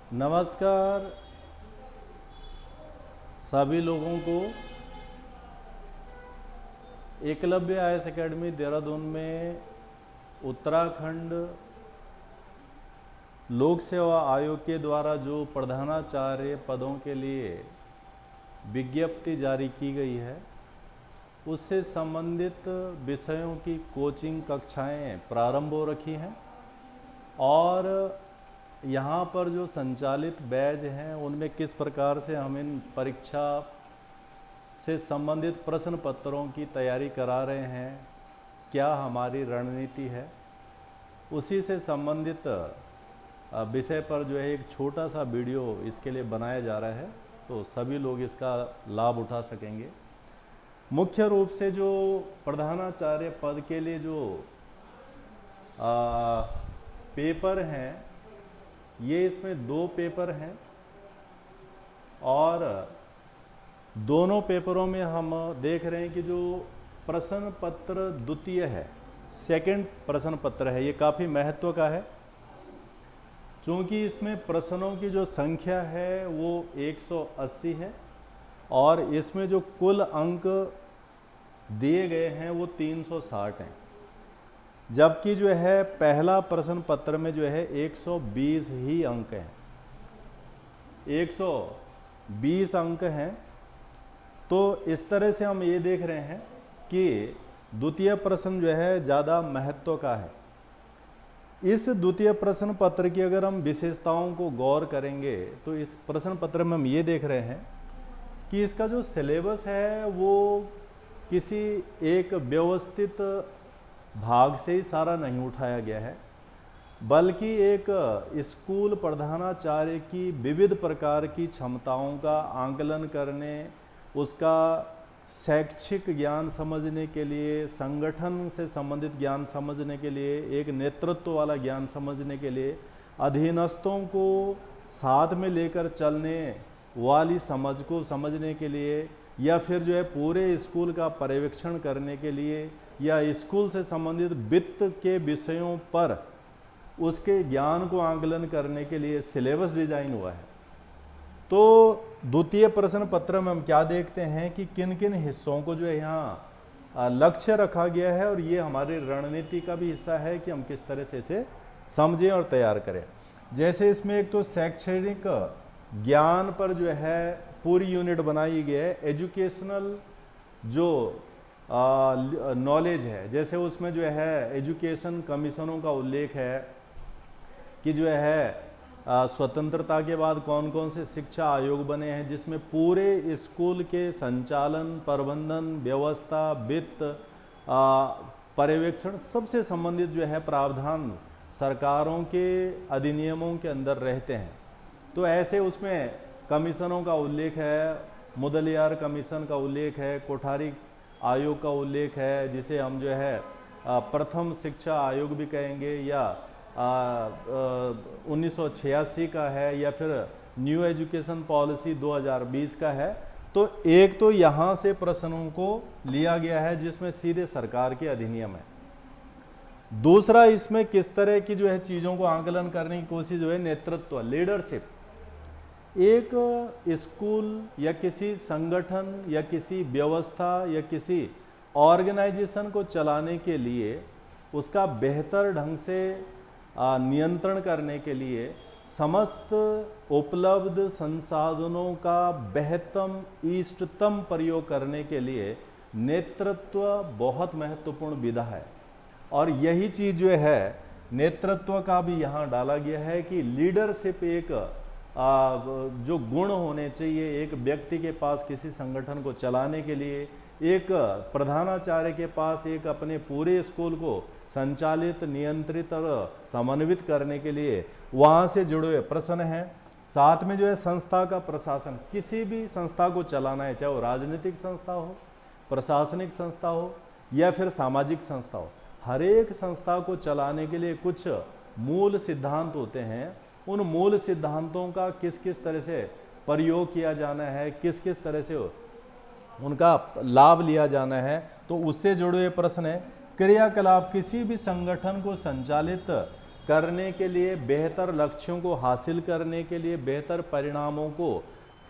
नमस्कार सभी लोगों को। एकलव्य आईएएस एकेडमी देहरादून में उत्तराखंड लोक सेवा आयोग के द्वारा जो प्रधानाचार्य पदों के लिए विज्ञप्ति जारी की गई है, उससे संबंधित विषयों की कोचिंग कक्षाएं प्रारंभ हो रखी हैं और यहाँ पर जो संचालित बैच हैं उनमें किस प्रकार से हम इन परीक्षा से संबंधित प्रश्न पत्रों की तैयारी करा रहे हैं, क्या हमारी रणनीति है, उसी से संबंधित विषय पर जो है एक छोटा सा वीडियो इसके लिए बनाया जा रहा है, तो सभी लोग इसका लाभ उठा सकेंगे। मुख्य रूप से जो प्रधानाचार्य पद के लिए जो पेपर हैं, ये इसमें 2 पेपर हैं और दोनों पेपरों में हम देख रहे हैं कि जो प्रश्न पत्र द्वितीय है, सेकंड प्रश्न पत्र है, ये काफ़ी महत्व का है क्योंकि इसमें प्रश्नों की जो संख्या है वो 180 है और इसमें जो कुल अंक दिए गए हैं वो 360 हैं, जबकि जो है पहला प्रश्न पत्र में जो है 120 ही अंक हैं, 120 अंक हैं। तो इस तरह से हम ये देख रहे हैं कि द्वितीय प्रश्न जो है ज़्यादा महत्व का है। इस द्वितीय प्रश्न पत्र की अगर हम विशेषताओं को गौर करेंगे तो इस प्रश्न पत्र में हम ये देख रहे हैं कि इसका जो सिलेबस है वो किसी एक व्यवस्थित भाग से ही सारा नहीं उठाया गया है, बल्कि एक स्कूल प्रधानाचार्य की विविध प्रकार की क्षमताओं का आंकलन करने, उसका शैक्षिक ज्ञान समझने के लिए, संगठन से संबंधित ज्ञान समझने के लिए, एक नेतृत्व वाला ज्ञान समझने के लिए, अधीनस्थों को साथ में लेकर चलने वाली समझ को समझने के लिए, या फिर जो है पूरे स्कूल का पर्यवेक्षण करने के लिए, या स्कूल से संबंधित वित्त के विषयों पर उसके ज्ञान को आंकलन करने के लिए सिलेबस डिजाइन हुआ है। तो द्वितीय प्रश्न पत्र में हम क्या देखते हैं कि किन किन हिस्सों को जो है यहाँ लक्ष्य रखा गया है और ये हमारी रणनीति का भी हिस्सा है कि हम किस तरह से इसे समझें और तैयार करें। जैसे इसमें एक तो शैक्षणिक ज्ञान पर जो है पूरी यूनिट बनाई गई है, एजुकेशनल जो नॉलेज है, जैसे उसमें जो है एजुकेशन कमीशनों का उल्लेख है कि जो है स्वतंत्रता के बाद कौन कौन से शिक्षा आयोग बने हैं, जिसमें पूरे स्कूल के संचालन, प्रबंधन, व्यवस्था, वित्त, पर्यवेक्षण सबसे संबंधित जो है प्रावधान सरकारों के अधिनियमों के अंदर रहते हैं। तो ऐसे उसमें कमीशनों का उल्लेख है, मुदलियार कमीशन का उल्लेख है, कोठारी आयोग का उल्लेख है, जिसे हम जो है प्रथम शिक्षा आयोग भी कहेंगे, या 1986 का है, या फिर न्यू एजुकेशन पॉलिसी 2020 का है। तो एक तो यहाँ से प्रश्नों को लिया गया है जिसमें सीधे सरकार के अधिनियम है। दूसरा, इसमें किस तरह की जो है चीज़ों को आंकलन करने की कोशिश जो है नेतृत्व, लीडरशिप। एक स्कूल या किसी संगठन या किसी व्यवस्था या किसी ऑर्गेनाइजेशन को चलाने के लिए, उसका बेहतर ढंग से नियंत्रण करने के लिए, समस्त उपलब्ध संसाधनों का बेहतम इष्टतम प्रयोग करने के लिए नेतृत्व बहुत महत्वपूर्ण विधा है। और यही चीज़ जो है नेतृत्व का भी यहाँ डाला गया है कि लीडरशिप एक जो गुण होने चाहिए एक व्यक्ति के पास किसी संगठन को चलाने के लिए, एक प्रधानाचार्य के पास एक अपने पूरे स्कूल को संचालित, नियंत्रित और समन्वित करने के लिए, वहाँ से जुड़े हुए प्रश्न हैं। साथ में जो है संस्था का प्रशासन, किसी भी संस्था को चलाना है, चाहे वो राजनीतिक संस्था हो, प्रशासनिक संस्था हो या फिर सामाजिक संस्था हो, हर एक संस्था को चलाने के लिए कुछ मूल सिद्धांत होते हैं। उन मूल सिद्धांतों का किस किस तरह से प्रयोग किया जाना है, किस किस तरह से उनका लाभ लिया जाना है, तो उससे जुड़े हुए प्रश्न है। क्रियाकलाप, किसी भी संगठन को संचालित करने के लिए, बेहतर लक्ष्यों को हासिल करने के लिए, बेहतर परिणामों को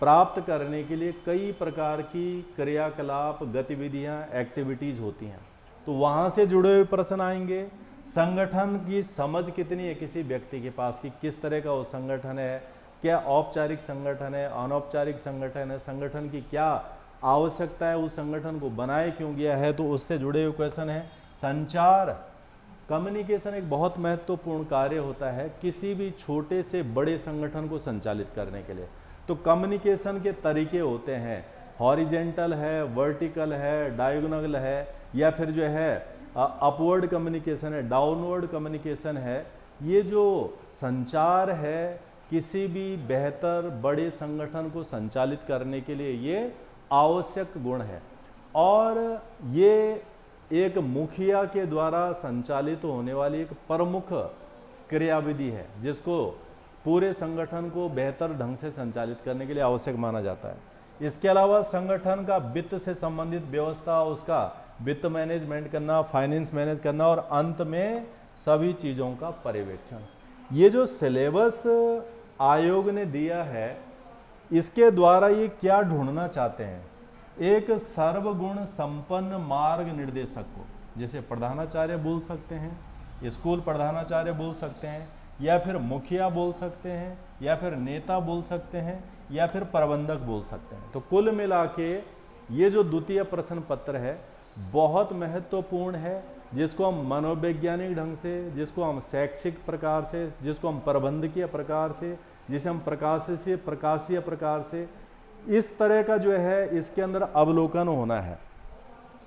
प्राप्त करने के लिए कई प्रकार की क्रियाकलाप, गतिविधियां, एक्टिविटीज होती हैं। तो वहां से जुड़े हुए प्रश्न आएंगे। संगठन की समझ कितनी है किसी व्यक्ति के पास कि किस तरह का वो संगठन है, क्या औपचारिक संगठन है, अनौपचारिक संगठन है, संगठन की क्या आवश्यकता है, उस संगठन को बनाए क्यों गया है, तो उससे जुड़े हुए क्वेश्चन है। संचार, कम्युनिकेशन एक बहुत महत्वपूर्ण कार्य होता है किसी भी छोटे से बड़े संगठन को संचालित करने के लिए। तो कम्युनिकेशन के तरीके होते हैं, हॉरिजेंटल है, वर्टिकल है, डायगोनल है, या फिर जो है अपवर्ड कम्युनिकेशन है, डाउनवर्ड कम्युनिकेशन है। ये जो संचार है किसी भी बेहतर बड़े संगठन को संचालित करने के लिए ये आवश्यक गुण है, और ये एक मुखिया के द्वारा संचालित होने वाली एक प्रमुख क्रियाविधि है जिसको पूरे संगठन को बेहतर ढंग से संचालित करने के लिए आवश्यक माना जाता है। इसके अलावा संगठन का वित्त से संबंधित व्यवस्था, उसका वित्त मैनेजमेंट करना, फाइनेंस मैनेज करना, और अंत में सभी चीज़ों का पर्यवेक्षण। ये जो सिलेबस आयोग ने दिया है, इसके द्वारा ये क्या ढूंढना चाहते हैं, एक सर्वगुण संपन्न मार्ग निर्देशक को, जैसे प्रधानाचार्य बोल सकते हैं, स्कूल प्रधानाचार्य बोल सकते हैं, या फिर मुखिया बोल सकते हैं, या फिर नेता बोल सकते हैं, या फिर प्रबंधक बोल सकते हैं। तो कुल मिला के ये जो द्वितीय प्रश्न पत्र है बहुत महत्वपूर्ण है, जिसको हम मनोवैज्ञानिक ढंग से, जिसको हम शैक्षिक प्रकार से, जिसको हम प्रबंधकीय प्रकार से, जिसे हम प्रकाशीय प्रकार से, इस तरह का जो है इसके अंदर अवलोकन होना है।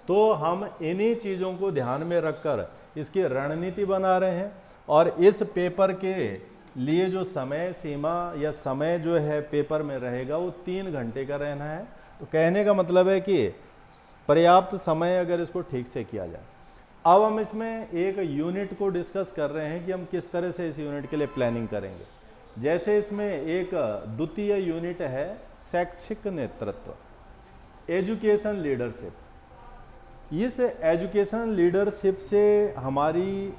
तो हम इन्हीं चीज़ों को ध्यान में रखकर इसकी रणनीति बना रहे हैं, और इस पेपर के लिए जो समय सीमा या समय जो है पेपर में रहेगा वो 3 घंटे का रहना है। तो कहने का मतलब है कि पर्याप्त समय अगर इसको ठीक से किया जाए। अब हम इसमें एक यूनिट को डिस्कस कर रहे हैं कि हम किस तरह से इस यूनिट के लिए प्लानिंग करेंगे। जैसे इसमें एक द्वितीय यूनिट है शैक्षिक नेतृत्व, एजुकेशन लीडरशिप। इस एजुकेशन लीडरशिप से हमारी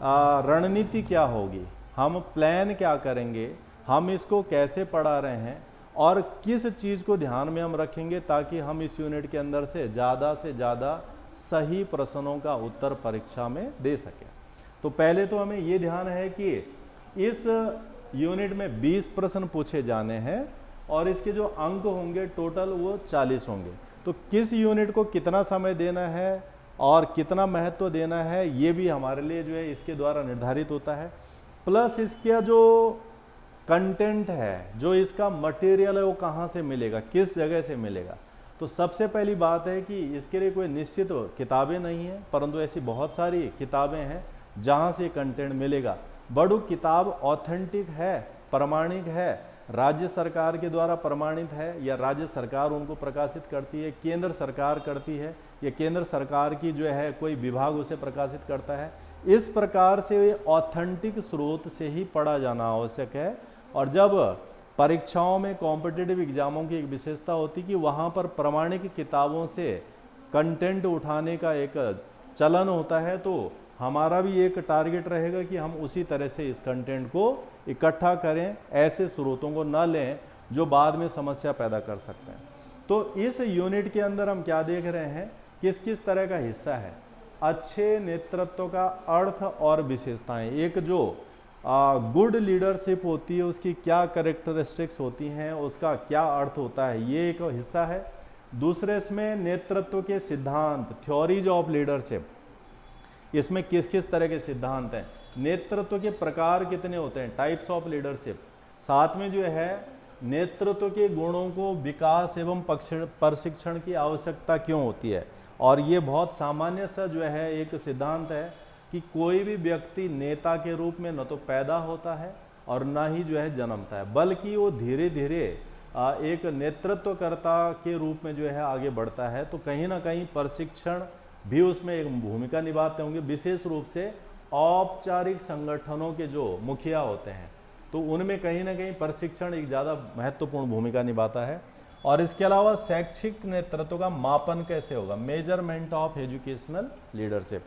रणनीति क्या होगी, हम प्लान क्या करेंगे, हम इसको कैसे पढ़ा रहे हैं, और किस चीज़ को ध्यान में हम रखेंगे ताकि हम इस यूनिट के अंदर से ज़्यादा सही प्रश्नों का उत्तर परीक्षा में दे सकें। तो पहले तो हमें ये ध्यान है कि इस यूनिट में 20 प्रश्न पूछे जाने हैं, और इसके जो अंक होंगे टोटल वो 40 होंगे। तो किस यूनिट को कितना समय देना है और कितना महत्व देना है, ये भी हमारे लिए जो है इसके द्वारा निर्धारित होता है। प्लस इसका जो कंटेंट है, जो इसका मटेरियल है, वो कहाँ से मिलेगा, किस जगह से मिलेगा। तो सबसे पहली बात है कि इसके लिए कोई निश्चित किताबें नहीं है, परंतु ऐसी बहुत सारी किताबें हैं जहाँ से कंटेंट मिलेगा। बड़ू किताब ऑथेंटिक है, प्रमाणिक है, राज्य सरकार के द्वारा प्रमाणित है, या राज्य सरकार उनको प्रकाशित करती है, केंद्र सरकार करती है, या केंद्र सरकार की जो है कोई विभाग उसे प्रकाशित करता है। इस प्रकार से ऑथेंटिक स्रोत से ही पढ़ा जाना आवश्यक है। और जब परीक्षाओं में, कॉम्पिटिटिव एग्जामों की एक विशेषता होती है कि वहाँ पर प्रमाणिक किताबों से कंटेंट उठाने का एक चलन होता है, तो हमारा भी एक टारगेट रहेगा कि हम उसी तरह से इस कंटेंट को इकट्ठा करें, ऐसे स्रोतों को न लें जो बाद में समस्या पैदा कर सकते हैं। तो इस यूनिट के अंदर हम क्या देख रहे हैं, किस किस तरह का हिस्सा है, अच्छे नेतृत्व का अर्थ और विशेषताएं। एक जो गुड लीडरशिप होती है उसकी क्या कैरेक्टरिस्टिक्स होती हैं, उसका क्या अर्थ होता है, ये एक हिस्सा है। दूसरे इसमें नेतृत्व के सिद्धांत, थ्योरीज ऑफ लीडरशिप, इसमें किस किस तरह के सिद्धांत हैं, नेतृत्व के प्रकार कितने होते हैं, टाइप्स ऑफ लीडरशिप। साथ में जो है नेतृत्व के गुणों को विकास एवं प्रशिक्षण की आवश्यकता क्यों होती है। और ये बहुत सामान्य सा जो है एक सिद्धांत है कि कोई भी व्यक्ति नेता के रूप में न तो पैदा होता है और न ही जो है जन्मता है, बल्कि वो धीरे धीरे एक नेतृत्वकर्ता के रूप में जो है आगे बढ़ता है। तो कहीं ना कहीं प्रशिक्षण भी उसमें एक भूमिका निभाते होंगे। विशेष रूप से औपचारिक संगठनों के जो मुखिया होते हैं तो उनमें कहीं ना कहीं प्रशिक्षण एक ज़्यादा महत्वपूर्ण भूमिका निभाता है। और इसके अलावा शैक्षिक नेतृत्व का मापन कैसे होगा, मेजरमेंट ऑफ एजुकेशनल लीडरशिप।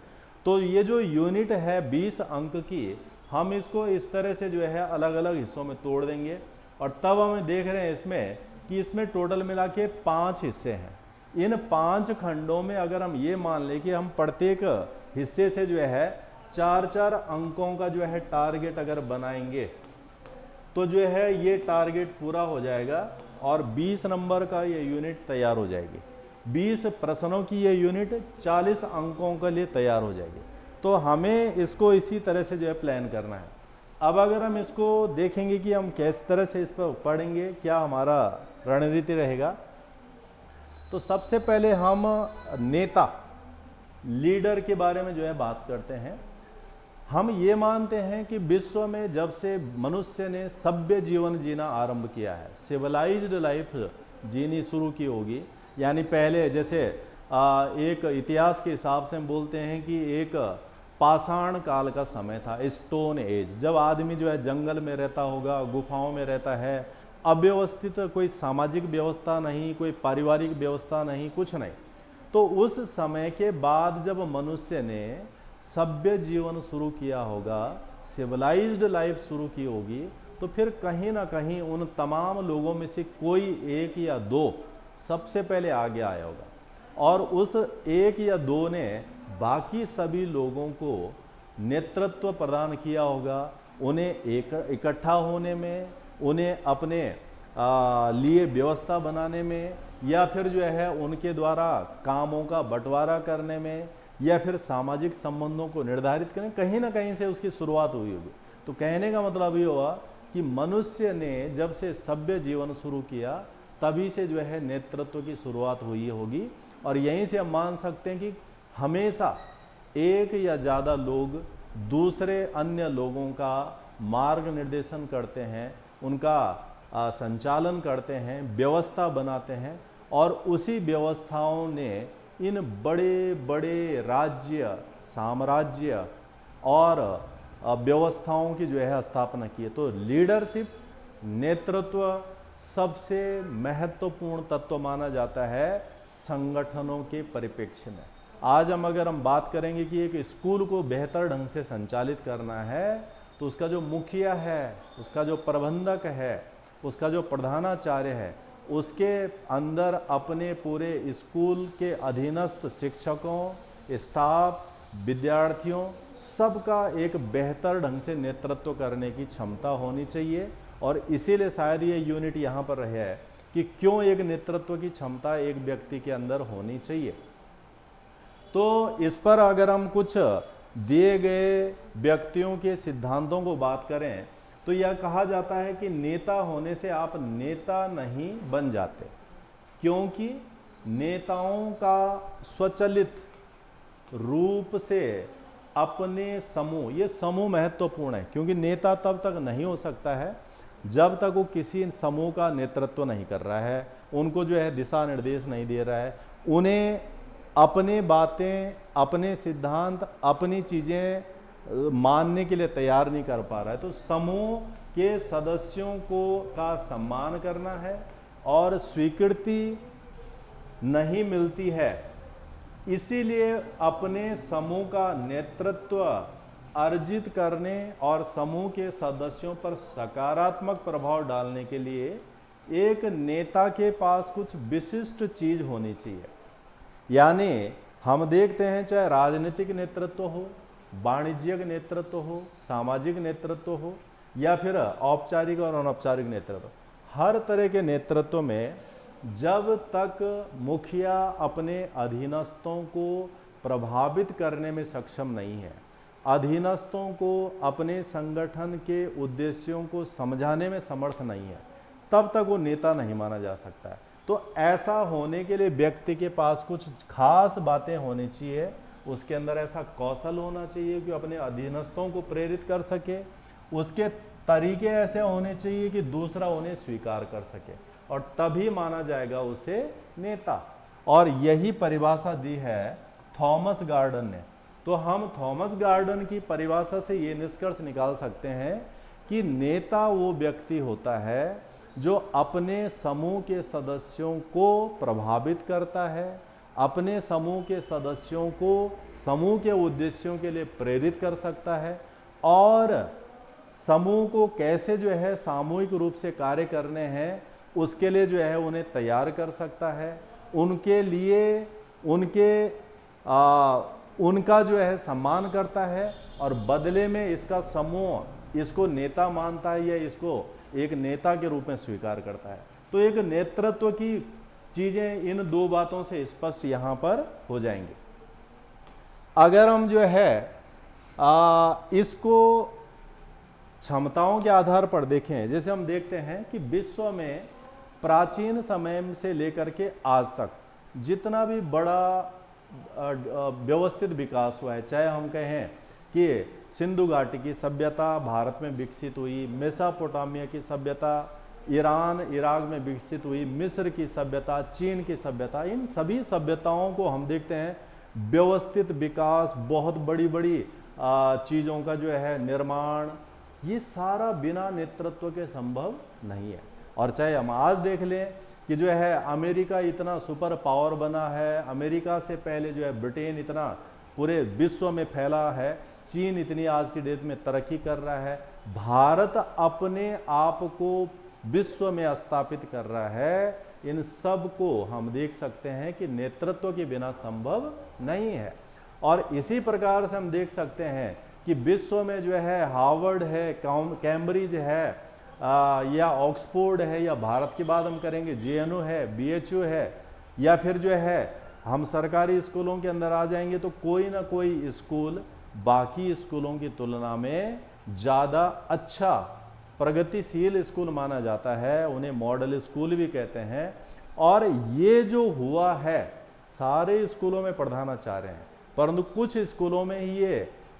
तो ये जो यूनिट है 20 अंक की, हम इसको इस तरह से जो है अलग अलग हिस्सों में तोड़ देंगे और तब हम देख रहे हैं इसमें कि इसमें टोटल मिला के 5 हिस्से हैं। इन 5 खंडों में अगर हम ये मान लें कि हम प्रत्येक हिस्से से जो है 4-4 अंकों का जो है टारगेट अगर बनाएंगे तो जो है ये टारगेट पूरा हो जाएगा और 20 नंबर का ये यूनिट तैयार हो जाएगी। 20 प्रश्नों की ये यूनिट 40 अंकों के लिए तैयार हो जाएगी। तो हमें इसको इसी तरह से जो है प्लान करना है। अब अगर हम इसको देखेंगे कि हम किस तरह से इस पर पढ़ेंगे, क्या हमारा रणनीति रहेगा, तो सबसे पहले हम नेता लीडर के बारे में जो है बात करते हैं। हम ये मानते हैं कि विश्व में जब से मनुष्य ने सभ्य जीवन जीना आरंभ किया है, सिविलाइज्ड लाइफ जीनी शुरू की होगी, यानी पहले जैसे एक इतिहास के हिसाब से हम बोलते हैं कि एक पाषाण काल का समय था, स्टोन एज, जब आदमी जो है जंगल में रहता होगा, गुफाओं में रहता है, अव्यवस्थित, कोई सामाजिक व्यवस्था नहीं, कोई पारिवारिक व्यवस्था नहीं, कुछ नहीं। तो उस समय के बाद जब मनुष्य ने सभ्य जीवन शुरू किया होगा, सिविलाइज्ड लाइफ शुरू की होगी, तो फिर कहीं ना कहीं उन तमाम लोगों में से कोई एक या दो सबसे पहले आगे आया होगा और उस एक या दो ने बाकी सभी लोगों को नेतृत्व प्रदान किया होगा, उन्हें इकट्ठा होने में, उन्हें अपने लिए व्यवस्था बनाने में, या फिर जो है उनके द्वारा कामों का बंटवारा करने में, या फिर सामाजिक संबंधों को निर्धारित करने, कहीं ना कहीं से उसकी शुरुआत हुई होगी। तो कहने का मतलब ये हुआ कि मनुष्य ने जब से सभ्य जीवन शुरू किया तभी से जो है नेतृत्व की शुरुआत हुई होगी और यहीं से हम मान सकते हैं कि हमेशा एक या ज़्यादा लोग दूसरे अन्य लोगों का मार्ग निर्देशन करते हैं, उनका संचालन करते हैं, व्यवस्था बनाते हैं और उसी व्यवस्थाओं ने इन बड़े बड़े राज्य, साम्राज्य और व्यवस्थाओं की जो है स्थापना की है। तो लीडरशिप, नेतृत्व सबसे महत्वपूर्ण तत्व माना जाता है संगठनों के परिप्रेक्ष्य में। आज अगर हम बात करेंगे कि एक स्कूल को बेहतर ढंग से संचालित करना है तो उसका जो मुखिया है, उसका जो प्रबंधक है, उसका जो प्रधानाचार्य है, उसके अंदर अपने पूरे स्कूल के अधीनस्थ शिक्षकों, स्टाफ, विद्यार्थियों सबका एक बेहतर ढंग से नेतृत्व करने की क्षमता होनी चाहिए। और इसीलिए शायद ये यूनिट यहाँ पर रहा है कि क्यों एक नेतृत्व की क्षमता एक व्यक्ति के अंदर होनी चाहिए। तो इस पर अगर हम कुछ दिए गए व्यक्तियों के सिद्धांतों को बात करें तो यह कहा जाता है कि नेता होने से आप नेता नहीं बन जाते, क्योंकि नेताओं का स्वचालित रूप से अपने समूह, ये समूह महत्वपूर्ण है, क्योंकि नेता तब तक नहीं हो सकता है जब तक वो किसी समूह का नेतृत्व नहीं कर रहा है, उनको जो है दिशा निर्देश नहीं दे रहा है, उन्हें अपने बातें, अपने सिद्धांत, अपनी चीज़ें मानने के लिए तैयार नहीं कर पा रहा है। तो समूह के सदस्यों को का सम्मान करना है और स्वीकृति नहीं मिलती है, इसीलिए अपने समूह का नेतृत्व अर्जित करने और समूह के सदस्यों पर सकारात्मक प्रभाव डालने के लिए एक नेता के पास कुछ विशिष्ट चीज होनी चाहिए। यानी हम देखते हैं चाहे राजनीतिक नेतृत्व हो, वाणिज्यिक नेतृत्व हो, सामाजिक नेतृत्व हो या फिर औपचारिक और अनौपचारिक नेतृत्व, हर तरह के नेतृत्व में जब तक मुखिया अपने अधीनस्थों को प्रभावित करने में सक्षम नहीं है, अधीनस्थों को अपने संगठन के उद्देश्यों को समझाने में समर्थ नहीं है, तब तक वो नेता नहीं माना जा सकता है। तो ऐसा होने के लिए व्यक्ति के पास कुछ खास बातें होनी चाहिए, उसके अंदर ऐसा कौशल होना चाहिए कि अपने अधीनस्थों को प्रेरित कर सके, उसके तरीके ऐसे होने चाहिए कि दूसरा उन्हें स्वीकार कर सके और तभी माना जाएगा उसे नेता। और यही परिभाषा दी है थॉमस गार्डन ने। तो हम थॉमस गार्डन की परिभाषा से ये निष्कर्ष निकाल सकते हैं कि नेता वो व्यक्ति होता है जो अपने समूह के सदस्यों को प्रभावित करता है, अपने समूह के सदस्यों को समूह के उद्देश्यों के लिए प्रेरित कर सकता है और समूह को कैसे जो है सामूहिक रूप से कार्य करने हैं उसके लिए जो है उन्हें तैयार कर सकता है, उनके लिए उनका जो है सम्मान करता है, और बदले में इसका समूह इसको नेता मानता है या इसको एक नेता के रूप में स्वीकार करता है। तो एक नेतृत्व की चीजें इन दो बातों से स्पष्ट यहां पर हो जाएंगे। अगर हम जो है इसको क्षमताओं के आधार पर देखें, जैसे हम देखते हैं कि विश्व में प्राचीन समय से लेकर के आज तक जितना भी बड़ा व्यवस्थित विकास हुआ है, चाहे हम कहें कि सिंधु घाटी की सभ्यता भारत में विकसित हुई, मेसोपोटामिया की सभ्यता ईरान इराक में विकसित हुई, मिस्र की सभ्यता, चीन की सभ्यता, इन सभी सभ्यताओं को हम देखते हैं व्यवस्थित विकास, बहुत बड़ी बड़ी चीज़ों का जो है निर्माण, ये सारा बिना नेतृत्व के संभव नहीं है। और चाहे हम आज देख लें कि जो है अमेरिका इतना सुपर पावर बना है, अमेरिका से पहले जो है ब्रिटेन इतना पूरे विश्व में फैला है, चीन इतनी आज की डेट में तरक्की कर रहा है, भारत अपने आप को विश्व में स्थापित कर रहा है, इन सब को हम देख सकते हैं कि नेतृत्व के बिना संभव नहीं है। और इसी प्रकार से हम देख सकते हैं कि विश्व में जो है हार्वर्ड है, कैम्ब्रिज है, या ऑक्सफोर्ड है, या भारत की बात हम करेंगे जेएनयू है, बीएचयू है, या फिर जो है हम सरकारी स्कूलों के अंदर आ जाएंगे तो कोई ना कोई स्कूल बाकी स्कूलों की तुलना में ज़्यादा अच्छा प्रगतिशील स्कूल माना जाता है, उन्हें मॉडल स्कूल भी कहते हैं। और ये जो हुआ है सारे स्कूलों में प्रधानाचार्य हैं, परंतु कुछ स्कूलों में ही ये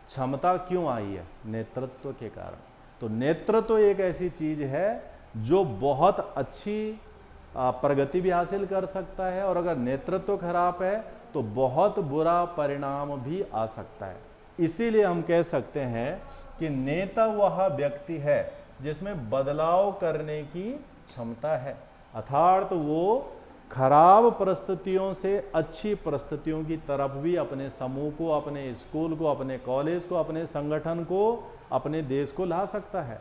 क्षमता क्यों आई है? नेतृत्व के कारण। तो नेतृत्व एक ऐसी चीज है जो बहुत अच्छी प्रगति भी हासिल कर सकता है, और अगर नेतृत्व खराब है तो बहुत बुरा परिणाम भी आ सकता है। इसीलिए हम कह सकते हैं कि नेता वह व्यक्ति है जिसमें बदलाव करने की क्षमता है, अर्थात वो खराब परिस्थितियों से अच्छी परिस्थितियों की तरफ भी अपने समूह को, अपने स्कूल को, अपने कॉलेज को, अपने संगठन को, अपने देश को ला सकता है।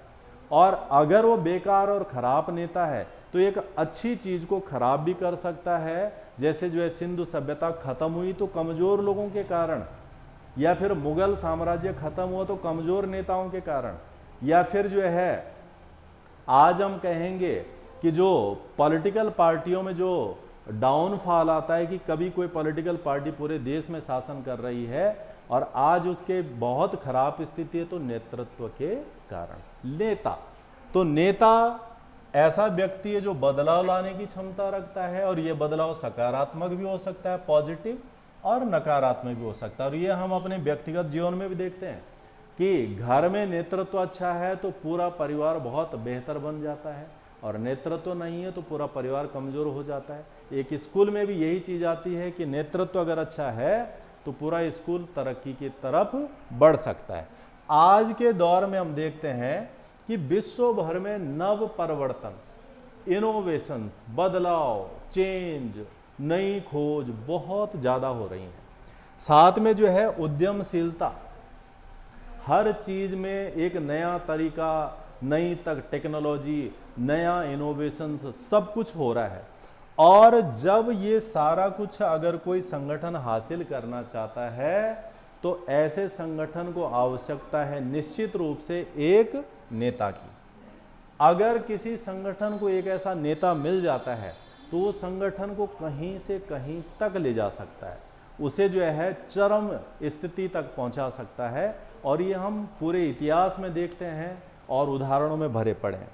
और अगर वो बेकार और खराब नेता है तो एक अच्छी चीज को खराब भी कर सकता है। जैसे जो है सिंधु सभ्यता खत्म हुई तो कमजोर लोगों के कारण, या फिर मुगल साम्राज्य खत्म हुआ तो कमजोर नेताओं के कारण, या फिर जो है आज हम कहेंगे कि जो पॉलिटिकल पार्टियों में जो डाउनफॉल आता है कि कभी कोई पॉलिटिकल पार्टी पूरे देश में शासन कर रही है और आज उसके बहुत खराब स्थिति है, तो नेतृत्व के कारण। नेता तो नेता ऐसा व्यक्ति है जो बदलाव लाने की क्षमता रखता है, और ये बदलाव सकारात्मक भी हो सकता है, पॉजिटिव, और नकारात्मक भी हो सकता है। और ये हम अपने व्यक्तिगत जीवन में भी देखते हैं कि घर में नेतृत्व अच्छा है तो पूरा परिवार बहुत बेहतर बन जाता है, और नेतृत्व नहीं है तो पूरा परिवार कमजोर हो जाता है। एक स्कूल में भी यही चीज आती है कि नेतृत्व अगर अच्छा है तो पूरा स्कूल तरक्की की तरफ बढ़ सकता है। आज के दौर में हम देखते हैं कि विश्व भर में नव परिवर्तन, इनोवेशंस, बदलाव, चेंज, नई खोज बहुत ज्यादा हो रही है। साथ में जो है उद्यमशीलता, हर चीज में एक नया तरीका, नई तक टेक्नोलॉजी, नया इनोवेशन, सब कुछ हो रहा है। और जब ये सारा कुछ अगर कोई संगठन हासिल करना चाहता है तो ऐसे संगठन को आवश्यकता है निश्चित रूप से एक नेता की। अगर किसी संगठन को एक ऐसा नेता मिल जाता है तो वो संगठन को कहीं से कहीं तक ले जा सकता है, उसे जो है चरम स्थिति तक पहुंचा सकता है। और ये हम पूरे इतिहास में देखते हैं और उदाहरणों में भरे पड़े हैं।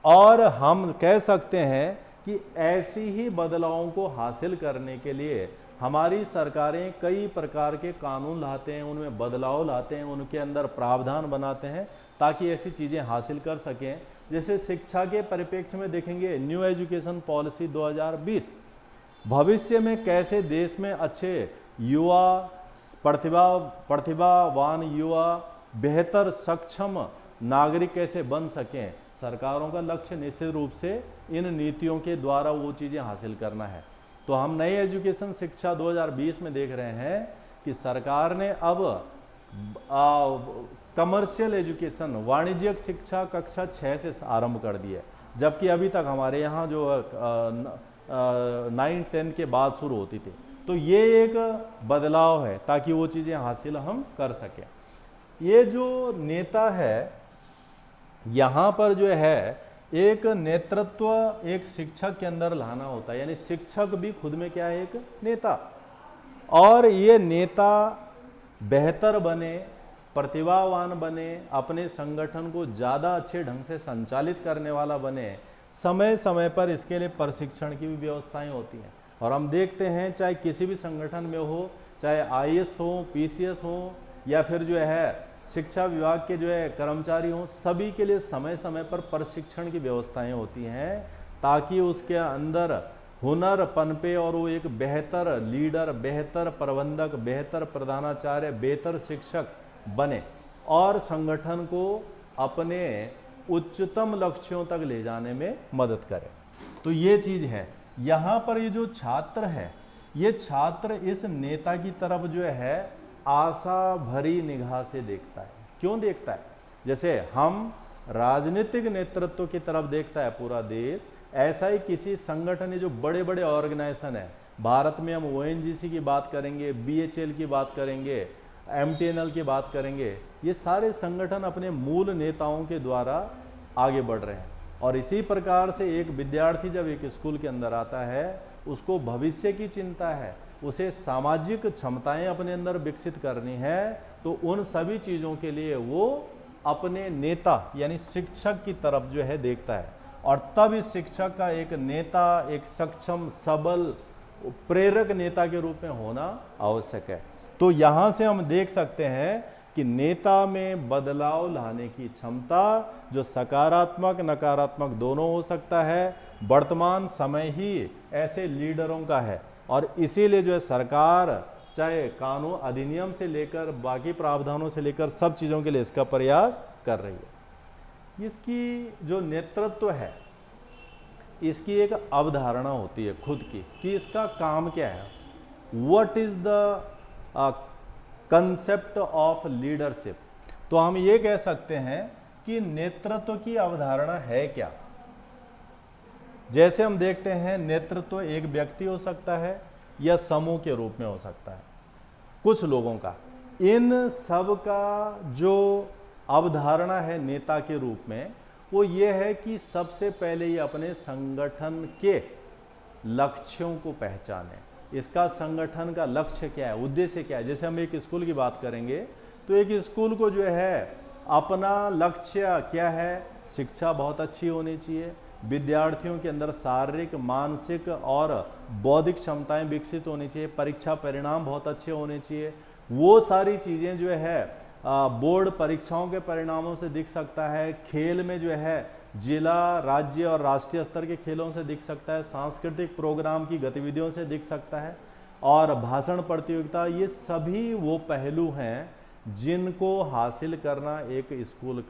और हम कह सकते हैं कि ऐसी ही बदलावों को हासिल करने के लिए हमारी सरकारें कई प्रकार के कानून लाते हैं, उनमें बदलाव लाते हैं, उनके अंदर प्रावधान बनाते हैं ताकि ऐसी चीज़ें हासिल कर सकें। जैसे शिक्षा के परिप्रेक्ष्य में देखेंगे न्यू एजुकेशन पॉलिसी 2020, भविष्य में कैसे देश में अच्छे युवा, प्रतिभावान युवा, बेहतर सक्षम नागरिक कैसे बन सकें, सरकारों का लक्ष्य निश्चित रूप से इन नीतियों के द्वारा वो चीज़ें हासिल करना है। तो हम नई एजुकेशन शिक्षा 2020 में देख रहे हैं कि सरकार ने अब कमर्शियल एजुकेशन, वाणिज्यिक शिक्षा कक्षा 6 से आरंभ कर दी है, जबकि अभी तक हमारे यहाँ जो 9-10 के बाद शुरू होती थी। तो ये एक बदलाव है ताकि वो चीज़ें हासिल हम कर सकें। ये जो नेता है, यहाँ पर जो है एक नेतृत्व एक शिक्षक के अंदर लाना होता है, यानी शिक्षक भी खुद में क्या है, एक नेता। और ये नेता बेहतर बने, प्रतिभावान बने, अपने संगठन को ज़्यादा अच्छे ढंग से संचालित करने वाला बने, समय समय पर इसके लिए प्रशिक्षण की भी व्यवस्थाएं होती हैं। और हम देखते हैं चाहे किसी भी संगठन में हो, चाहे आईएएस हो, पीसीएस हो, या फिर जो है शिक्षा विभाग के जो है कर्मचारी हों, सभी के लिए समय समय पर प्रशिक्षण की व्यवस्थाएं होती हैं ताकि उसके अंदर हुनर पनपे और वो एक बेहतर लीडर, बेहतर प्रबंधक, बेहतर प्रधानाचार्य, बेहतर शिक्षक बने और संगठन को अपने उच्चतम लक्ष्यों तक ले जाने में मदद करे। तो ये चीज़ है। यहाँ पर ये जो छात्र है, ये छात्र इस नेता की तरफ जो है आशा भरी निगाह से देखता है। क्यों देखता है? जैसे हम राजनीतिक नेतृत्व की तरफ देखता है पूरा देश, ऐसा ही किसी संगठन है जो बड़े बड़े ऑर्गेनाइजेशन है। भारत में हम ओएनजीसी की बात करेंगे, बीएचएल की बात करेंगे, एमटीएनएल की बात करेंगे, ये सारे संगठन अपने मूल नेताओं के द्वारा आगे बढ़ रहे हैं। और इसी प्रकार से एक विद्यार्थी जब एक स्कूल के अंदर आता है, उसको भविष्य की चिंता है, उसे सामाजिक क्षमताएं अपने अंदर विकसित करनी है, तो उन सभी चीज़ों के लिए वो अपने नेता यानी शिक्षक की तरफ जो है देखता है। और तब इस शिक्षक का एक नेता, एक सक्षम, सबल, प्रेरक नेता के रूप में होना आवश्यक है। तो यहाँ से हम देख सकते हैं कि नेता में बदलाव लाने की क्षमता जो सकारात्मक नकारात्मक दोनों हो सकता है, वर्तमान समय ही ऐसे लीडरों का है। और इसीलिए जो है सरकार चाहे कानून अधिनियम से लेकर बाकी प्रावधानों से लेकर सब चीज़ों के लिए इसका प्रयास कर रही है। इसकी जो नेतृत्व है, इसकी एक अवधारणा होती है खुद की कि इसका काम क्या है। What is the concept of leadership. तो हम ये कह सकते हैं कि नेतृत्व की अवधारणा है क्या। जैसे हम देखते हैं नेतृत्व एक व्यक्ति हो सकता है या समूह के रूप में हो सकता है, कुछ लोगों का। इन सब का जो अवधारणा है नेता के रूप में, वो ये है कि सबसे पहले ये अपने संगठन के लक्ष्यों को पहचाने। इसका संगठन का लक्ष्य क्या है, उद्देश्य क्या है। जैसे हम एक स्कूल की बात करेंगे तो एक स्कूल को जो है अपना लक्ष्य क्या है, शिक्षा बहुत अच्छी होनी चाहिए, विद्यार्थियों के अंदर शारीरिक, मानसिक और बौद्धिक क्षमताएं विकसित होनी चाहिए, परीक्षा परिणाम बहुत अच्छे होने चाहिए। वो सारी चीज़ें जो है बोर्ड परीक्षाओं के परिणामों से दिख सकता है, खेल में जो है जिला, राज्य और राष्ट्रीय स्तर के खेलों से दिख सकता है, सांस्कृतिक प्रोग्राम की गतिविधियों से दिख सकता है, और भाषण प्रतियोगिता। ये सभी वो पहलू हैं जिनको हासिल करना एक स्कूल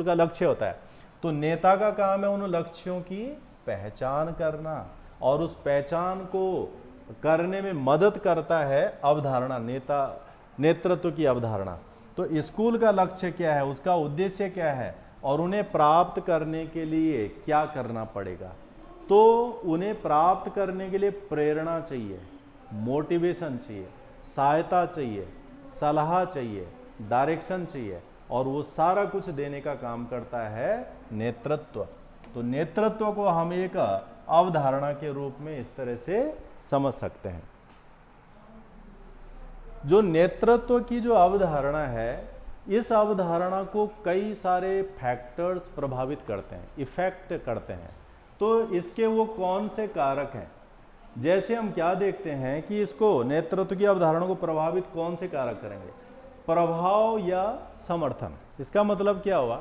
का लक्ष्य होता है। तो नेता का काम है उन लक्ष्यों की पहचान करना, और उस पहचान को करने में मदद करता है अवधारणा, नेतृत्व की अवधारणा। तो स्कूल का लक्ष्य क्या है, उसका उद्देश्य क्या है, और उन्हें प्राप्त करने के लिए क्या करना पड़ेगा। तो उन्हें प्राप्त करने के लिए प्रेरणा चाहिए, मोटिवेशन चाहिए, सहायता चाहिए, सलाह चाहिए, डायरेक्शन चाहिए, और वो सारा कुछ देने का काम करता है नेतृत्व। तो नेतृत्व को हम एक अवधारणा के रूप में इस तरह से समझ सकते हैं। जो नेतृत्व की जो अवधारणा है, इस अवधारणा को कई सारे फैक्टर्स प्रभावित करते हैं, इफेक्ट करते हैं। तो इसके वो कौन से कारक हैं। जैसे हम क्या देखते हैं कि इसको नेतृत्व की अवधारणा को प्रभावित कौन से कारक करेंगे, प्रभाव या समर्थन। इसका मतलब क्या हुआ,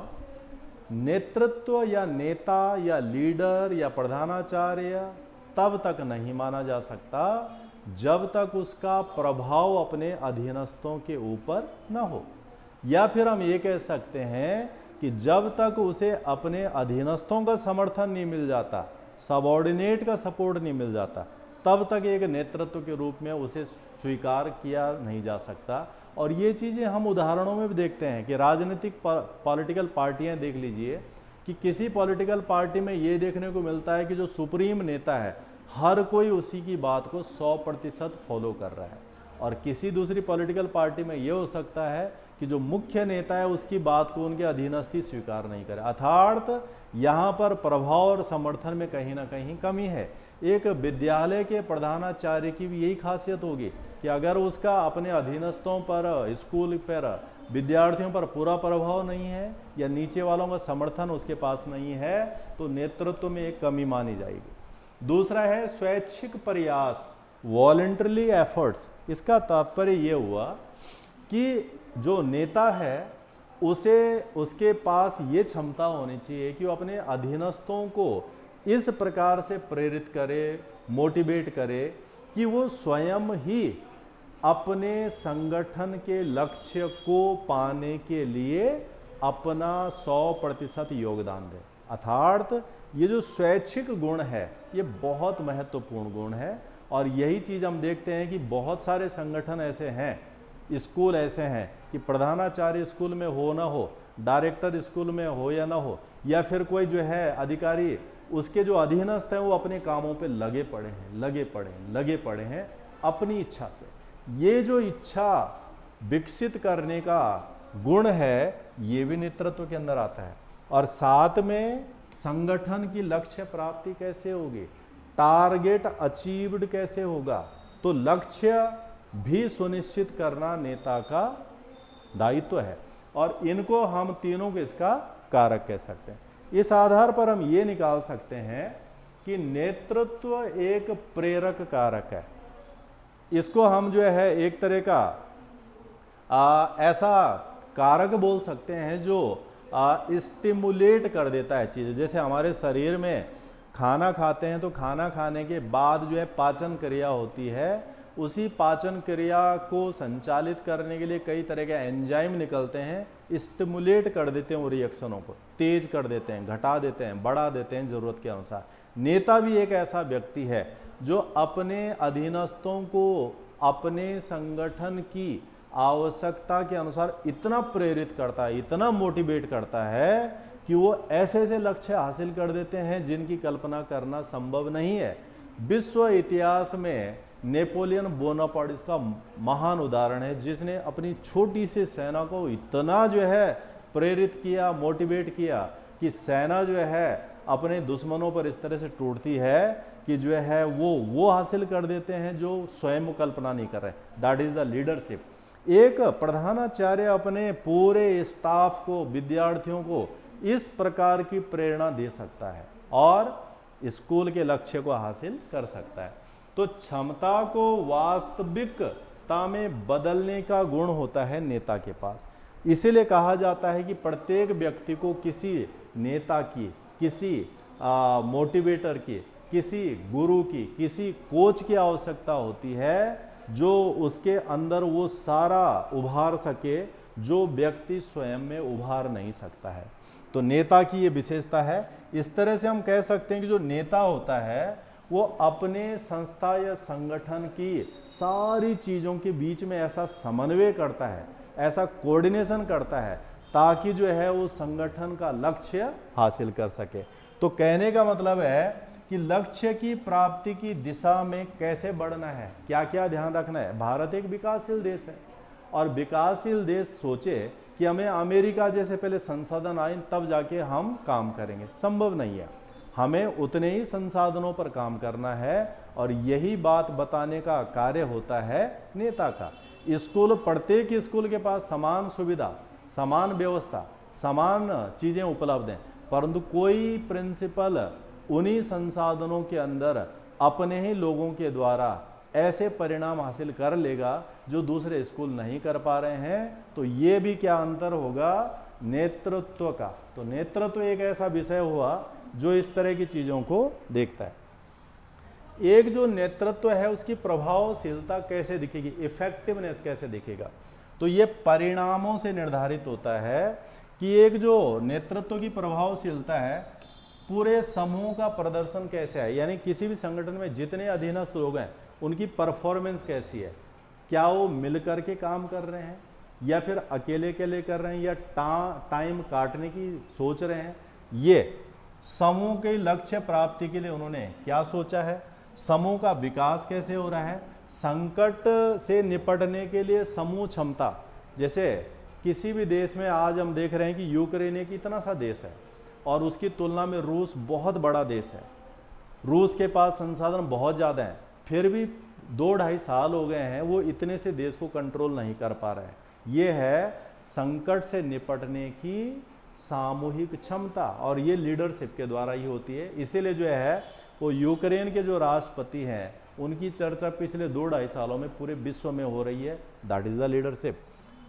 नेतृत्व या नेता या लीडर या प्रधानाचार्य तब तक नहीं माना जा सकता जब तक उसका प्रभाव अपने अधीनस्थों के ऊपर न हो। या फिर हम ये कह सकते हैं कि जब तक उसे अपने अधीनस्थों का समर्थन नहीं मिल जाता, सबऑर्डिनेट का सपोर्ट नहीं मिल जाता, तब तक एक नेतृत्व के रूप में उसे स्वीकार किया नहीं जा सकता। और ये चीज़ें हम उदाहरणों में भी देखते हैं कि राजनीतिक पॉलिटिकल पार्टियां देख लीजिए कि किसी पॉलिटिकल पार्टी में ये देखने को मिलता है कि जो सुप्रीम नेता है हर कोई उसी की बात को 100% फॉलो कर रहा है, और किसी दूसरी पॉलिटिकल पार्टी में ये हो सकता है कि जो मुख्य नेता है उसकी बात को उनके अधीनस्थी स्वीकार नहीं करे। अर्थात यहाँ पर प्रभाव और समर्थन में कहीं ना कहीं कमी है। एक विद्यालय के प्रधानाचार्य की भी यही खासियत होगी कि अगर उसका अपने अधीनस्थों पर, स्कूल पर, विद्यार्थियों पर पूरा प्रभाव नहीं है या नीचे वालों का समर्थन उसके पास नहीं है तो नेतृत्व में एक कमी मानी जाएगी। दूसरा है स्वैच्छिक प्रयास, वॉलंटरली एफर्ट्स। इसका तात्पर्य ये हुआ कि जो नेता है उसे उसके पास ये क्षमता होनी चाहिए कि वो अपने अधीनस्थों को इस प्रकार से प्रेरित करे, मोटिवेट करे कि वो स्वयं ही अपने संगठन के लक्ष्य को पाने के लिए अपना 100% योगदान दे। अर्थात ये जो स्वैच्छिक गुण है ये बहुत महत्वपूर्ण गुण है, और यही चीज़ हम देखते हैं कि बहुत सारे संगठन ऐसे हैं, स्कूल ऐसे हैं कि प्रधानाचार्य स्कूल में हो ना हो, डायरेक्टर स्कूल में हो या ना हो, या फिर कोई जो है अधिकारी उसके जो अधीनस्थ हैं वो अपने कामों पे लगे पड़े हैं अपनी इच्छा से। ये जो इच्छा विकसित करने का गुण है ये भी नेतृत्व के अंदर आता है। और साथ में संगठन की लक्ष्य प्राप्ति कैसे होगी, टारगेट अचीव्ड कैसे होगा, तो लक्ष्य भी सुनिश्चित करना नेता का दायित्व है। और इनको हम तीनों को इसका कारक कह सकते हैं। इस आधार पर हम ये निकाल सकते हैं कि नेतृत्व एक प्रेरक कारक है। इसको हम जो है एक तरह का ऐसा कारक बोल सकते हैं जो स्टिमुलेट कर देता है चीज़ें। जैसे हमारे शरीर में खाना खाते हैं तो खाना खाने के बाद जो है पाचन क्रिया होती है, उसी पाचन क्रिया को संचालित करने के लिए कई तरह के एंजाइम निकलते हैं, स्टिमुलेट कर देते हैं, वो रिएक्शनों को तेज कर देते हैं, घटा देते हैं, बढ़ा देते हैं ज़रूरत के अनुसार। नेता भी एक ऐसा व्यक्ति है जो अपने अधीनस्थों को अपने संगठन की आवश्यकता के अनुसार इतना प्रेरित करता है, इतना मोटिवेट करता है कि वो ऐसे ऐसे लक्ष्य हासिल कर देते हैं जिनकी कल्पना करना संभव नहीं है। विश्व इतिहास में नेपोलियन बोनापार्ट इसका महान उदाहरण है, जिसने अपनी छोटी सी सेना को इतना जो है प्रेरित किया, मोटिवेट किया कि सेना जो है अपने दुश्मनों पर इस तरह से टूटती है कि जो है वो हासिल कर देते हैं जो स्वयं कल्पना नहीं कर रहे। That is the leadership. एक प्रधानाचार्य अपने पूरे स्टाफ को, विद्यार्थियों को इस प्रकार की प्रेरणा दे सकता है और स्कूल के लक्ष्य को हासिल कर सकता है। तो क्षमता को वास्तविकता में बदलने का गुण होता है नेता के पास। इसीलिए कहा जाता है कि प्रत्येक व्यक्ति को किसी नेता की, किसी मोटिवेटर की, किसी गुरु की, किसी कोच की आवश्यकता होती है जो उसके अंदर वो सारा उभार सके जो व्यक्ति स्वयं में उभार नहीं सकता है। तो नेता की ये विशेषता है। इस तरह से हम कह सकते हैं कि जो नेता होता है वो अपने संस्था या संगठन की सारी चीज़ों के बीच में ऐसा समन्वय करता है, ऐसा कोऑर्डिनेशन करता है ताकि जो है वो संगठन का लक्ष्य हासिल कर सके। तो कहने का मतलब है कि लक्ष्य की प्राप्ति की दिशा में कैसे बढ़ना है, क्या क्या ध्यान रखना है। भारत एक विकासशील देश है और विकासशील देश सोचे कि हमें अमेरिका जैसे पहले संसाधन आए तब जाके हम काम करेंगे, संभव नहीं है। हमें उतने ही संसाधनों पर काम करना है और यही बात बताने का कार्य होता है नेता का। स्कूल, प्रत्येक स्कूल के पास समान सुविधा, समान व्यवस्था, समान चीज़ें उपलब्ध हैं, परंतु कोई प्रिंसिपल उन्हीं संसाधनों के अंदर अपने ही लोगों के द्वारा ऐसे परिणाम हासिल कर लेगा जो दूसरे स्कूल नहीं कर पा रहे हैं। तो ये भी क्या अंतर होगा नेतृत्व का। तो नेतृत्व एक ऐसा विषय हुआ जो इस तरह की चीज़ों को देखता है। एक जो नेतृत्व है उसकी प्रभावशीलता कैसे दिखेगी, इफेक्टिवनेस कैसे दिखेगा, तो ये परिणामों से निर्धारित होता है कि एक जो नेतृत्व की प्रभावशीलता है पूरे समूह का प्रदर्शन कैसे है, यानी किसी भी संगठन में जितने अधीनस्थ लोग हैं उनकी परफॉर्मेंस कैसी है, क्या वो मिलकर के काम कर रहे हैं, या फिर अकेले अकेले कर रहे हैं या टाइम काटने की सोच रहे हैं, ये समूह के लक्ष्य प्राप्ति के लिए उन्होंने क्या सोचा है, समूह का विकास कैसे हो रहा है, संकट से निपटने के लिए समूह क्षमता। जैसे किसी भी देश में आज हम देख रहे हैं कि यूक्रेन एक इतना सा देश है और उसकी तुलना में रूस बहुत बड़ा देश है, रूस के पास संसाधन बहुत ज़्यादा हैं, फिर भी 2-2.5 साल हो गए हैं वो इतने से देश को कंट्रोल नहीं कर पा रहे हैं। ये है संकट से निपटने की सामूहिक क्षमता, और ये लीडरशिप के द्वारा ही होती है। इसीलिए जो है वो यूक्रेन के जो राष्ट्रपति हैं उनकी चर्चा पिछले 2-2.5 सालों में पूरे विश्व में हो रही है। That is the leadership.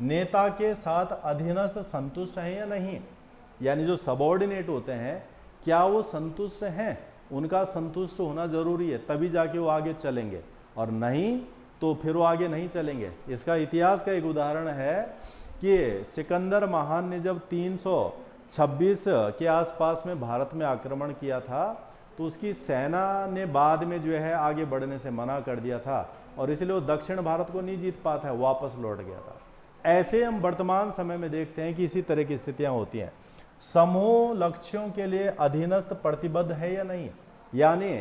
नेता के साथ अधीनस्थ संतुष्ट हैं या नहीं, यानी जो सबॉर्डिनेट होते हैं क्या वो संतुष्ट हैं, उनका संतुष्ट होना जरूरी है, तभी जाके वो आगे चलेंगे, और नहीं तो फिर वो आगे नहीं चलेंगे। इसका इतिहास का एक उदाहरण है कि सिकंदर महान ने जब 326 के आसपास में भारत में आक्रमण किया था तो उसकी सेना ने बाद में जो है आगे बढ़ने से मना कर दिया था, और इसलिए वो दक्षिण भारत को नहीं जीत पाता है, वापस लौट गया था। ऐसे हम वर्तमान समय में देखते हैं कि इसी तरह की स्थितियां होती हैं। समूह लक्ष्यों के लिए अधीनस्थ प्रतिबद्ध है या नहीं, यानी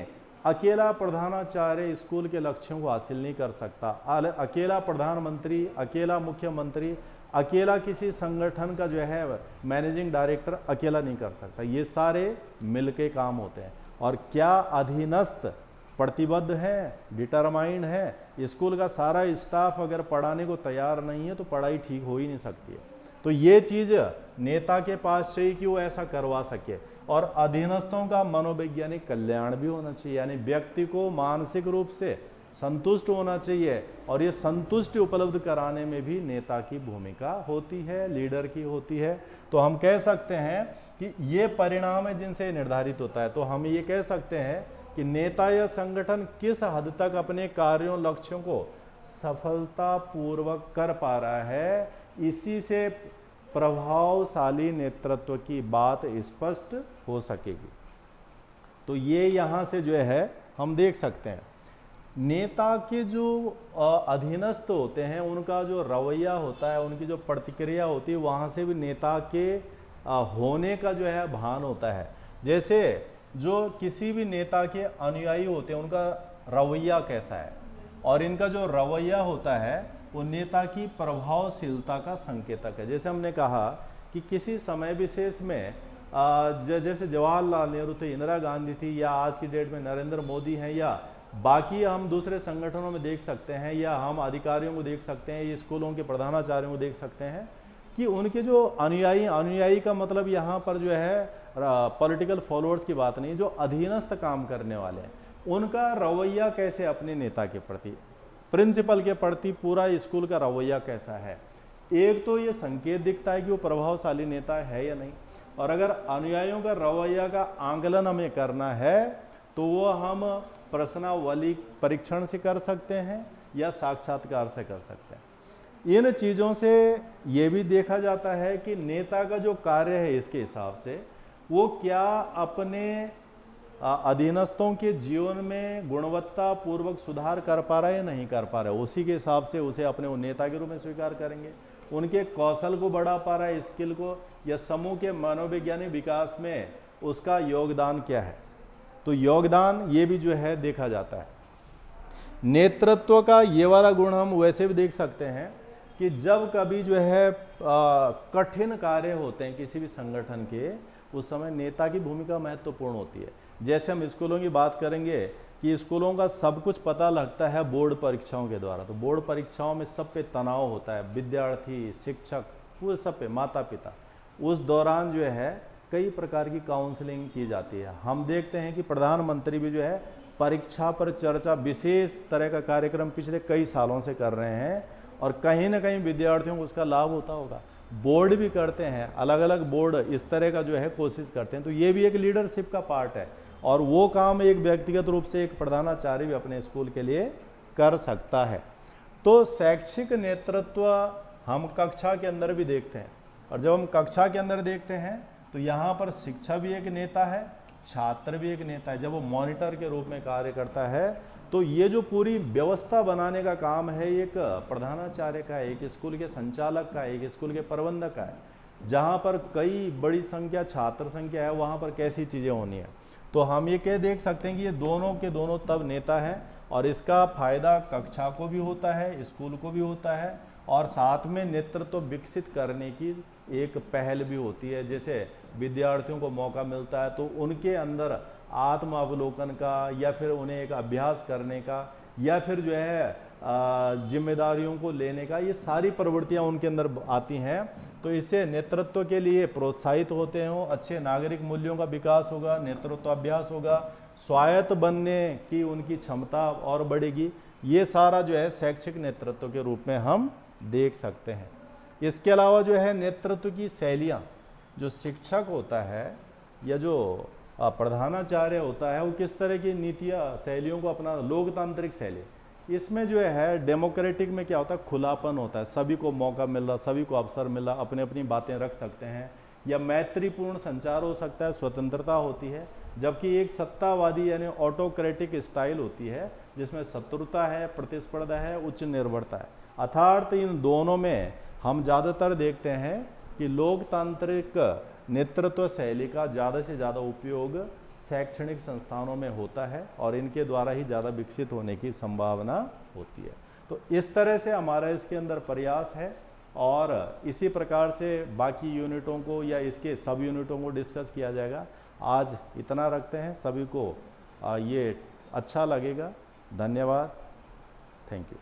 अकेला प्रधानाचार्य स्कूल के लक्ष्यों को हासिल नहीं कर सकता, अकेला प्रधानमंत्री, अकेला मुख्यमंत्री, अकेला किसी संगठन का जो है मैनेजिंग डायरेक्टर अकेला नहीं कर सकता, ये सारे मिलके काम होते हैं। और क्या अधीनस्थ प्रतिबद्ध है, डिटरमाइंड है? स्कूल का सारा स्टाफ अगर पढ़ाने को तैयार नहीं है तो पढ़ाई ठीक हो ही नहीं सकती है। तो ये चीज़ नेता के पास चाहिए कि वो ऐसा करवा सके। और अधीनस्थों का मनोवैज्ञानिक कल्याण भी होना चाहिए, यानी व्यक्ति को मानसिक रूप से संतुष्ट होना चाहिए, और ये संतुष्टि उपलब्ध कराने में भी नेता की भूमिका होती है, लीडर की होती है। तो हम कह सकते हैं कि ये परिणाम है जिनसे निर्धारित होता है। तो हम ये कह सकते हैं कि नेता या संगठन किस हद तक अपने कार्यों, लक्ष्यों को सफलतापूर्वक कर पा रहा है, इसी से प्रभावशाली नेतृत्व की बात स्पष्ट हो सकेगी। तो ये यहाँ से जो है हम देख सकते हैं नेता के जो अधीनस्थ होते हैं उनका जो रवैया होता है, उनकी जो प्रतिक्रिया होती है, वहाँ से भी नेता के होने का जो है भान होता है। जैसे जो किसी भी नेता के अनुयायी होते हैं उनका रवैया कैसा है, और इनका जो रवैया होता है वो नेता की प्रभावशीलता का संकेतक है। जैसे हमने कहा कि किसी समय विशेष में जैसे जवाहरलाल नेहरू थे, इंदिरा गांधी थी, या आज की डेट में नरेंद्र मोदी हैं, या बाकी हम दूसरे संगठनों में देख सकते हैं, या हम अधिकारियों को देख सकते हैं, ये स्कूलों के प्रधानाचार्यों को देख सकते हैं कि उनके जो अनुयायी का मतलब यहाँ पर जो है पॉलिटिकल फॉलोअर्स की बात नहीं, जो अधीनस्थ काम करने वाले हैं, उनका रवैया कैसे अपने नेता के प्रति, प्रिंसिपल के प्रति पूरा स्कूल का रवैया कैसा है। एक तो ये संकेत दिखता है कि वो प्रभावशाली नेता है या नहीं, और अगर अनुयायियों का रवैया का आंकलन हमें करना है तो वो हम प्रश्नावली परीक्षण से कर सकते हैं या साक्षात्कार से कर सकते हैं। इन चीज़ों से ये भी देखा जाता है कि नेता का जो कार्य है इसके हिसाब से वो क्या अपने अधीनस्थों के जीवन में गुणवत्ता पूर्वक सुधार कर पा रहा है या नहीं कर पा रहा है, उसी के हिसाब से उसे अपने नेता के रूप में स्वीकार करेंगे। उनके कौशल को बढ़ा पा रहा है, स्किल को, या समूह के मनोवैज्ञानिक विकास में उसका योगदान क्या है। तो योगदान ये भी जो है देखा जाता है। नेतृत्व का ये वाला गुण हम वैसे भी देख सकते हैं कि जब कभी जो है कठिन कार्य होते हैं किसी भी संगठन के, उस समय नेता की भूमिका महत्वपूर्ण होती है। जैसे हम स्कूलों की बात करेंगे कि स्कूलों का सब कुछ पता लगता है बोर्ड परीक्षाओं के द्वारा, तो बोर्ड परीक्षाओं में सब पे तनाव होता है, विद्यार्थी, शिक्षक, पूरे सब पे, माता पिता। उस दौरान जो है कई प्रकार की काउंसलिंग की जाती है। हम देखते हैं कि प्रधानमंत्री भी जो है परीक्षा पर चर्चा विशेष तरह का कार्यक्रम पिछले कई सालों से कर रहे हैं, और कहीं ना कहीं विद्यार्थियों को उसका लाभ होता होगा। बोर्ड भी करते हैं, अलग अलग बोर्ड इस तरह का जो है कोशिश करते हैं। तो ये भी एक लीडरशिप का पार्ट है, और वो काम एक व्यक्तिगत रूप से एक प्रधानाचार्य भी अपने स्कूल के लिए कर सकता है। तो शैक्षिक नेतृत्व हम कक्षा के अंदर भी देखते हैं, और जब हम कक्षा के अंदर देखते हैं तो यहाँ पर शिक्षक भी एक नेता है, छात्र भी एक नेता है। जब वो मॉनिटर के रूप में कार्य करता है तो ये जो पूरी व्यवस्था बनाने का काम है एक प्रधानाचार्य का है, एक स्कूल के संचालक का है, एक स्कूल के प्रबंधक का है। जहाँ पर कई बड़ी संख्या छात्र संख्या है वहाँ पर कैसी चीज़ें होनी है। तो हम ये कह देख सकते हैं कि ये दोनों के दोनों तब नेता हैं और इसका फायदा कक्षा को भी होता है, स्कूल को भी होता है और साथ में नेतृत्व विकसित करने की एक पहल भी होती है। जैसे विद्यार्थियों को मौका मिलता है तो उनके अंदर आत्म अवलोकन का या फिर उन्हें एक अभ्यास करने का या फिर जो है जिम्मेदारियों को लेने का, ये सारी प्रवृत्तियां उनके अंदर आती हैं। तो इससे नेतृत्व के लिए प्रोत्साहित होते हैं, अच्छे नागरिक मूल्यों का विकास होगा, नेतृत्व अभ्यास होगा, स्वायत्त बनने की उनकी क्षमता और बढ़ेगी। ये सारा जो है शैक्षिक नेतृत्व के रूप में हम देख सकते हैं। इसके अलावा जो है नेतृत्व की शैलियाँ, जो शिक्षक होता है या जो प्रधानाचार्य होता है वो किस तरह की नीतियाँ शैलियों को अपना, लोकतांत्रिक शैली, इसमें जो है डेमोक्रेटिक में क्या होता है, खुलापन होता है, सभी को मौका मिल रहा, सभी को अवसर मिल रहा, अपने अपनी बातें रख सकते हैं, या मैत्रीपूर्ण संचार हो सकता है, स्वतंत्रता होती है। जबकि एक सत्तावादी यानी ऑटोक्रेटिक स्टाइल होती है जिसमें शत्रुता है, प्रतिस्पर्धा है, उच्च निर्भरता है। अर्थात इन दोनों में हम ज़्यादातर देखते हैं कि लोकतांत्रिक नेतृत्व शैली का ज़्यादा से ज़्यादा उपयोग शैक्षणिक संस्थानों में होता है और इनके द्वारा ही ज़्यादा विकसित होने की संभावना होती है। तो इस तरह से हमारा इसके अंदर प्रयास है और इसी प्रकार से बाकी यूनिटों को या इसके सब यूनिटों को डिस्कस किया जाएगा। आज इतना रखते हैं, सभी को ये अच्छा लगेगा। धन्यवाद, थैंक यू।